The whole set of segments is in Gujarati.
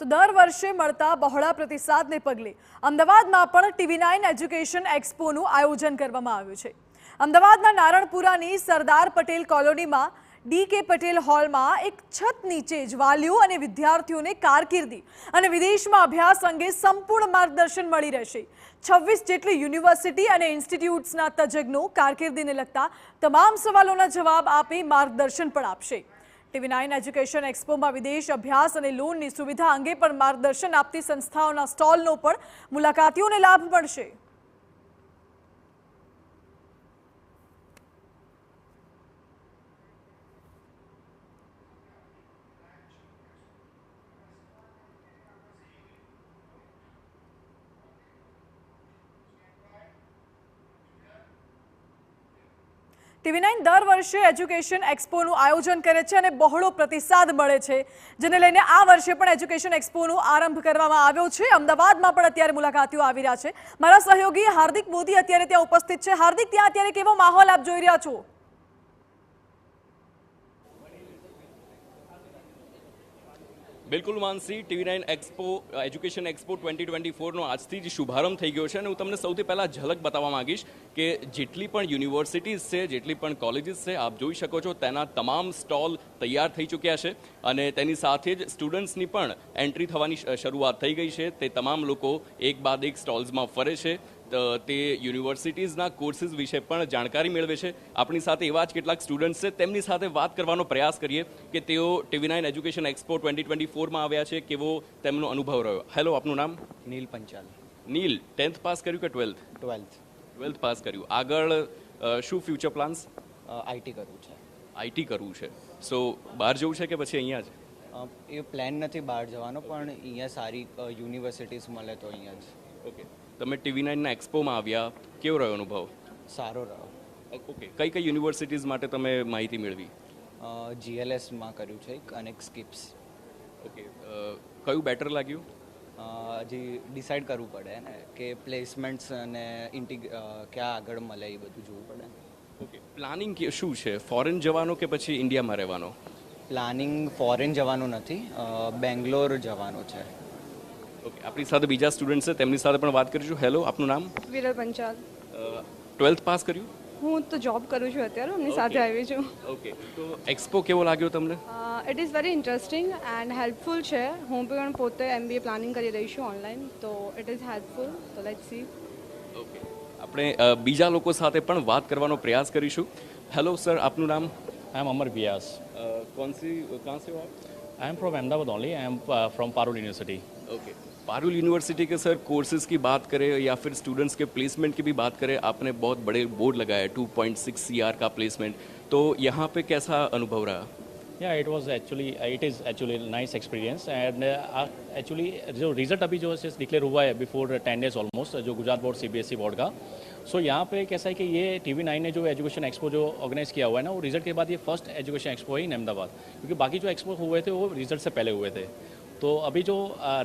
તો દર વર્ષે મળતા બહોળા પ્રતિસાદને પગલે અમદાવાદમાં પણ TV9 એજ્યુકેશન એક્સપોનું આયોજન કરવામાં આવ્યું છે। અમદાવાદના નારણપુરાની સરદાર પટેલ કોલોનીમાં DK પટેલ હોલમાં એક છત નીચે જ વાલીઓ અને વિદ્યાર્થીઓને કારકિર્દી અને વિદેશમાં અભ્યાસ અંગે સંપૂર્ણ માર્ગદર્શન મળી રહેશે। 26 જેટલી યુનિવર્સિટી અને ઇન્સ્ટિટ્યૂટ્સના તજજ્ઞો કારકિર્દીને લગતા તમામ સવાલોના જવાબ આપી માર્ગદર્શન પણ આપશે। TV9 એજ્યુકેશન એક્સપોમાં વિદેશ અભ્યાસ અને લોનની સુવિધા અંગે પણ માર્ગદર્શન આપતી સંસ્થાઓના સ્ટોલનો પણ મુલાકાતીઓને લાભ મળશે। TV9 દર વર્ષે એજ્યુકેશન એક્સપોનું આયોજન કરે છે અને બહોળો પ્રતિસાદ મળે છે, જેને લઈને આ વર્ષે પણ એજ્યુકેશન એક્સપોનો આરંભ કરવામાં આવ્યો છે। અમદાવાદમાં પણ અત્યારે મુલાકાતીઓ આવી રહ્યા છે। મારા સહયોગી હાર્દિક મોદી અત્યારે ત્યાં ઉપસ્થિત છે। હાર્દિક, ત્યાં અત્યારે કેવો માહોલ આપ જોઈ રહ્યા છો? બિલકુલ માનસી, TV9 એક્સપો એજ્યુકેશન એક્સપો 2024નો આજથી જ શુભારંભ થઈ ગયો છે અને હું તમને સૌથી પહેલાં ઝલક બતાવવા માંગીશ કે જેટલી પણ યુનિવર્સિટીઝ છે, જેટલી પણ કોલેજીસ છે, આપ જોઈ શકો છો તેના તમામ સ્ટોલ તૈયાર થઈ ચૂક્યા છે અને તેની સાથે જ સ્ટુડન્ટ્સની પણ એન્ટ્રી થવાની શરૂઆત થઈ ગઈ છે। તે તમામ લોકો એક બાદ એક સ્ટોલ્સમાં ફરે છે, તે યુનિવર્સિટીઝના કોર્સીસ વિશે પણ જાણકારી મેળવે છે। આપણી સાથે એવા જ કેટલાક સ્ટુડન્ટ્સ છે, તેમની સાથે વાત કરવાનો પ્રયાસ કરીએ કે તેઓ TV9 એજ્યુકેશન એક્સપો 2024માં આવ્યા છે, કેવો તેમનો અનુભવ રહ્યો। હેલો, આપનું નામ? નીલ પંચાલ। નીલ, 10th પાસ કર્યું કે 12th? 12th પાસ કર્યું। આગળ શું ફ્યુચર પ્લાન્સ? આઈટી કરવું છે। આઈટી કરવું છે, સો બહાર જવું છે કે પછી અહીંયા જ? એ પ્લાન નથી બહાર જવાનો, પણ અહીંયા સારી યુનિવર્સિટીઝ મળે તો અહીંયા જ। ઓકે, તમે TV9ના એક્સપોમાં આવ્યા, કેવો રહ્યો અનુભવ? સારો રહ્યો। ઓકે, કઈ કઈ યુનિવર્સિટીઝ માટે તમે માહિતી મેળવી? GLSમાં કર્યું છે અને સ્કિપ્સ। ઓકે, કયું બેટર લાગ્યું? હજી ડિસાઇડ કરવું પડે ને કે પ્લેસમેન્ટ્સ અને ક્યાં આગળ મળે એ બધું જોવું પડે। ઓકે, પ્લાનિંગ શું છે? ફોરેન જવાનો કે પછી ઇન્ડિયામાં રહેવાનો? પ્લાનિંગ ફોરેન જવાનું નથી, બેંગ્લોર જવાનું છે। ઓકે, આપણી સાથે બીજા સ્ટુડન્ટ છે, તેમની સાથે પણ વાત કરીશું। હેલો, આપનું નામ? વિરલ પંચાલ। 12th પાસ કર્યું? હું તો જોબ કરું છું અત્યારે, એમની સાથે આવી છું। ઓકે, તો એક્સપો કેવો લાગ્યો તમને? It is very interesting and helpful છે। હું પણ પોતે MBA પ્લાનિંગ કરી રહી છું ઓનલાઈન, તો ઇટ ઇઝ હેલ્પફુલ, તો લેટ્સ સી। ઓકે, આપણે બીજા લોકો સાથે પણ વાત કરવાનો પ્રયાસ કરીશું। હેલો સર, આપનું નામ? I am Amar Vyas. कौन सी कहाँ से हो आप? I am from Ahmedabad only. I am from Parul University. Okay, Parul university के सर कोर्सेज की बात करें या फिर स्टूडेंट्स के प्लेसमेंट की भी बात करें, आपने बहुत बड़े बोर्ड लगाया है, 2.6 CR का प्लेसमेंट, तो यहाँ पे कैसा अनुभव रहा? Yeah, it is actually a nice experience and actually जो रिजल्ट अभी जो है डिक्लेयर हुआ है बिफोर 10 days ऑलमोस्ट, जो गुजरात बोर्ड CBSE बोर्ड का। सो यहाँ पे कैसा है कि ये TV9 ने जो एजुकेशन एक्सपो जो ऑर्गेनाइज किया हुआ है ना, वो रिजल्ट के बाद ये फर्स्ट एजुकेशन एक्सपो है इन अहमदाबाद, क्योंकि बाकी जो एक्सपो हुए थे वो रिजल्ट से पहले हुए थे। तो अभी जो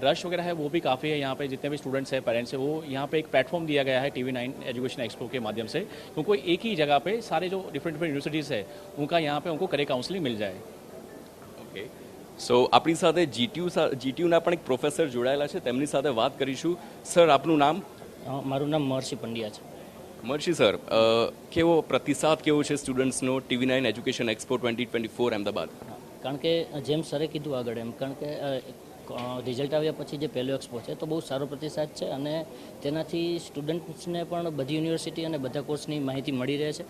रश वगैरह है वो भी काफ़ी है यहाँ पे, जितने भी स्टूडेंट्स हैं, पेरेंट्स हैं, वो यहाँ पे एक प्लेटफॉर्म दिया गया है TV9 एजुकेशन एक्सपो के माध्यम से, क्योंकि एक ही जगह पे सारे जो डिफरेंट यूनिवर्सिटीज़ है उनका यहाँ पे उनको करियर काउंसलिंग मिल जाए। ઓકે, સો આપણી સાથે GTUના પણ એક પ્રોફેસર જોડાયેલા છે, તેમની સાથે વાત કરીશું। સર, આપનું નામ? મારું નામ મહર્ષિ પંડ્યા છે। મહર્ષિ સર, કેવો પ્રતિસાદ કેવો છે સ્ટુડન્ટ્સનો TV9 એજ્યુકેશન એક્સપો 2024 અમદાવાદ? કારણ કે જેમ સરે કીધું આગળ એમ, કારણ કે રિઝલ્ટ આવ્યા પછી જે પહેલો એક્સપો છે તો બહુ સારો પ્રતિસાદ છે અને તેનાથી સ્ટુડન્ટ્સને પણ બધી યુનિવર્સિટી અને બધા કોર્સની માહિતી મળી રહે છે।